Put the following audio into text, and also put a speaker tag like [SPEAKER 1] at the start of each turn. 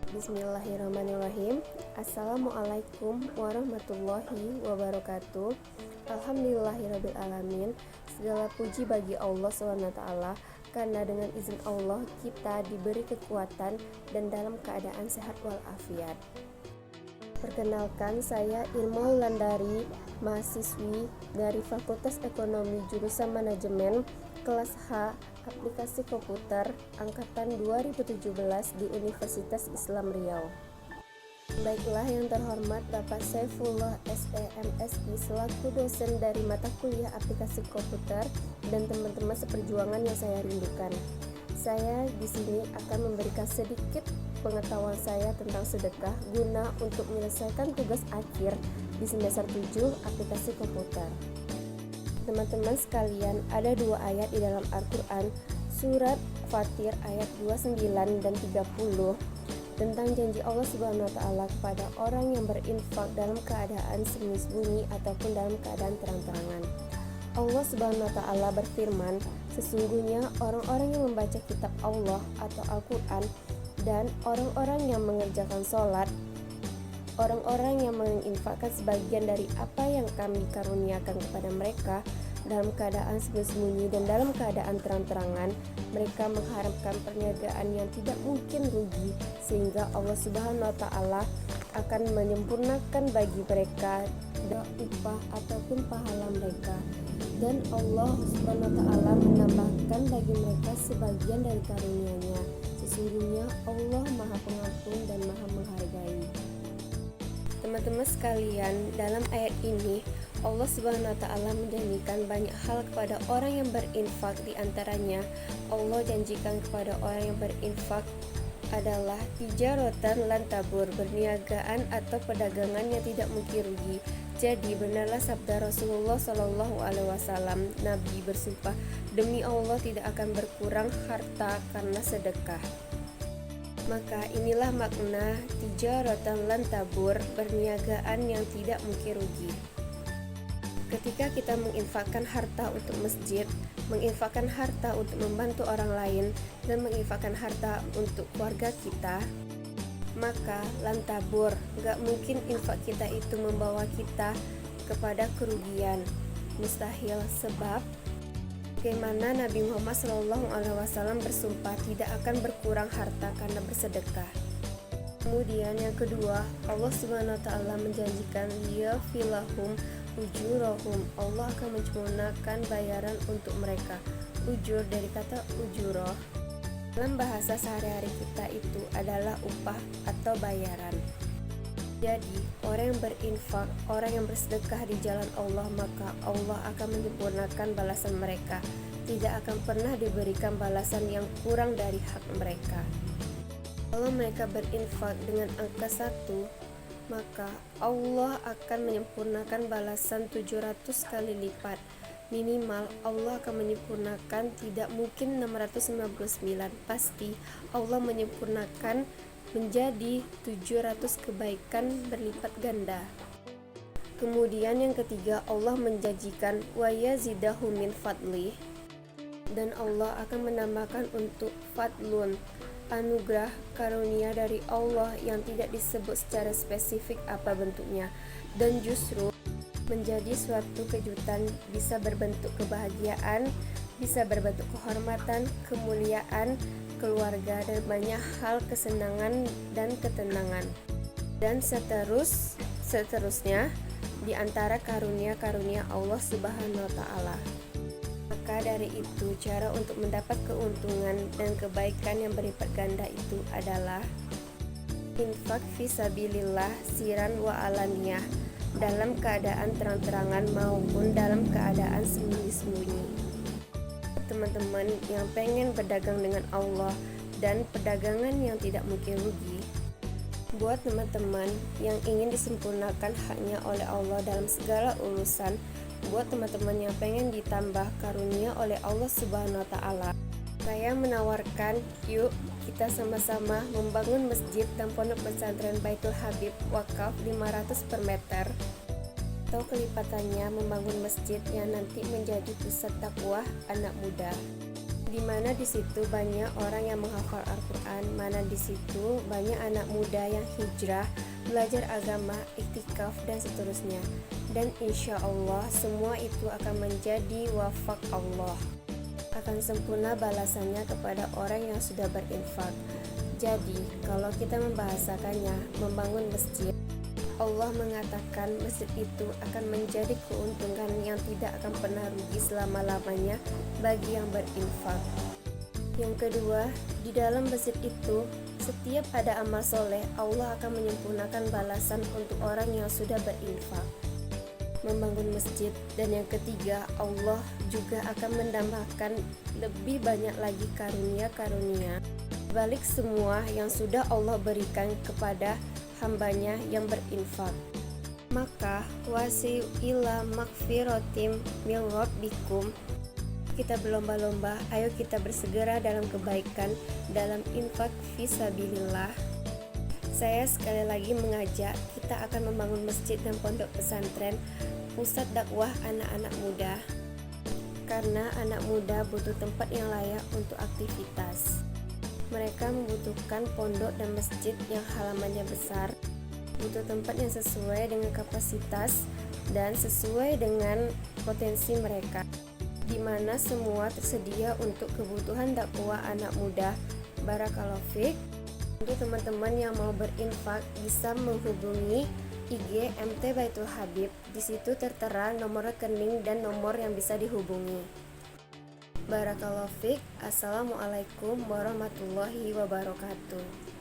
[SPEAKER 1] Bismillahirrahmanirrahim. Assalamualaikum warahmatullahi wabarakatuh. Alhamdulillahirrabbilalamin. Segala puji bagi Allah SWT, karena dengan izin Allah kita diberi kekuatan dan dalam keadaan sehat walafiat. Perkenalkan, saya Irma Wulandari, mahasiswi dari Fakultas Ekonomi Jurusan Manajemen, kelas H, Aplikasi Komputer, Angkatan 2017 di Universitas Islam Riau. Baiklah yang terhormat Bapak Saifullah SEMSI selaku dosen dari mata kuliah Aplikasi Komputer dan teman-teman seperjuangan yang saya rindukan. Saya di sini akan memberikan sedikit pengetahuan saya tentang sedekah guna untuk menyelesaikan tugas akhir di semester 7 Aplikasi Komputer. Teman-teman sekalian, ada dua ayat di dalam Al-Quran, surat Fatir ayat 29 dan 30 tentang janji Allah Subhanahu wa Ta'ala kepada orang yang berinfak dalam keadaan sembunyi-sembunyi ataupun dalam keadaan terang-terangan. Allah Subhanahu wa Ta'ala berfirman, sesungguhnya orang-orang yang membaca kitab Allah atau Al-Quran dan orang-orang yang mengerjakan sholat, orang-orang yang menginfakkan sebagian dari apa yang kami karuniakan kepada mereka dalam keadaan sembunyi-sembunyi dan dalam keadaan terang-terangan, mereka mengharapkan perniagaan yang tidak mungkin rugi, sehingga Allah Subhanahu wa Ta'ala akan menyempurnakan bagi mereka upah ataupun pahala mereka, dan Allah Subhanahu wa Ta'ala menambahkan bagi mereka sebagian dari karunia-Nya. Sesungguhnya Allah Maha Pengampun dan Maha Menghargai. Teman-teman sekalian, dalam ayat ini Allah Subhanahu wa Ta'ala menjanjikan banyak hal kepada orang yang berinfak. Di antaranya Allah janjikan kepada orang yang berinfak adalah tijaratan lan tabur, berniagaan atau perdagangan yang tidak mungkin rugi. Jadi benarlah sabda Rasulullah SAW, Nabi bersumpah, demi Allah tidak akan berkurang harta karena sedekah. Maka inilah makna tijaratan lan tabur, berniagaan yang tidak mungkin rugi. Ketika kita menginfakkan harta untuk masjid, menginfakkan harta untuk membantu orang lain, dan menginfakkan harta untuk keluarga kita, maka lantabur, gak mungkin infak kita itu membawa kita kepada kerugian. Mustahil, sebab bagaimana Nabi Muhammad SAW bersumpah tidak akan berkurang harta karena bersedekah. Kemudian yang kedua, Allah Subhanahu wa Ta'ala menjanjikan liyafilahum ujurahum, Allah akan menyempurnakan bayaran untuk mereka. Ujur dari kata ujuroh, dalam bahasa sehari-hari kita itu adalah upah atau bayaran. Jadi orang yang berinfak, orang yang bersedekah di jalan Allah, maka Allah akan menyempurnakan balasan mereka. Tidak akan pernah diberikan balasan yang kurang dari hak mereka. Kalau mereka berinfak dengan angka 1, maka Allah akan menyempurnakan balasan 700 kali lipat. Minimal Allah akan menyempurnakan, tidak mungkin 699, pasti Allah menyempurnakan menjadi 700 kebaikan berlipat ganda. Kemudian yang ketiga, Allah menjanjikan wa yazidahu min fadli, dan Allah akan menambahkan untuk fadlun, anugerah karunia dari Allah yang tidak disebut secara spesifik apa bentuknya, dan justru menjadi suatu kejutan, bisa berbentuk kebahagiaan, bisa berbentuk kehormatan, kemuliaan, keluarga, dan banyak hal kesenangan dan ketenangan, dan seterusnya di antara karunia-karunia Allah Subhanahu wa Ta'ala. Maka dari itu, cara untuk mendapat keuntungan dan kebaikan yang berlipat ganda itu adalah infak fisabilillah siran wa alaniyah, dalam keadaan terang-terangan maupun dalam keadaan sembunyi-sembunyi. Teman-teman yang pengen berdagang dengan Allah dan perdagangan yang tidak mungkin rugi, buat teman-teman yang ingin disempurnakan haknya oleh Allah dalam segala urusan, buat teman-teman yang pengen ditambah karunia oleh Allah Subhanahu wa Ta'ala, saya menawarkan, yuk kita sama-sama membangun masjid dan pondok pesantren Baitul Habib wakaf 500 per meter, atau kelipatannya membangun masjid yang nanti menjadi pusat dakwah anak muda. Di di mana di situ banyak orang yang menghafal Al-Quran, mana di situ banyak anak muda yang hijrah, belajar agama, iktikaf, dan seterusnya. Dan insya Allah semua itu akan menjadi wafak Allah. Akan sempurna balasannya kepada orang yang sudah berinfak. Jadi, kalau kita membahasakannya, membangun masjid, Allah mengatakan masjid itu akan menjadi keuntungan yang tidak akan pernah rugi selama-lamanya bagi yang berinfak. Yang kedua, di dalam masjid itu, setiap ada amal soleh, Allah akan menyempurnakan balasan untuk orang yang sudah berinfak, membangun masjid. Dan yang ketiga, Allah juga akan menambahkan lebih banyak lagi karunia-karunia balik semua yang sudah Allah berikan kepada hambanya yang berinfak. Maka wasi'u ila magfiratim min rabbikum, kita berlomba-lomba, ayo kita bersegera dalam kebaikan, dalam infak fisabilillah. Saya sekali lagi mengajak, kita akan membangun masjid dan pondok pesantren, pusat dakwah anak-anak muda, karena anak muda butuh tempat yang layak untuk aktivitas. Mereka membutuhkan pondok dan masjid yang halamannya besar, butuh tempat yang sesuai dengan kapasitas dan sesuai dengan potensi mereka, di mana semua tersedia untuk kebutuhan dakwah anak muda. Barakallahu fiik. Untuk teman-teman yang mau berinfak bisa menghubungi IG MT Baitul Habib. Di situ tertera nomor rekening dan nomor yang bisa dihubungi. Barakallahu fiik. Assalamualaikum warahmatullahi wabarakatuh.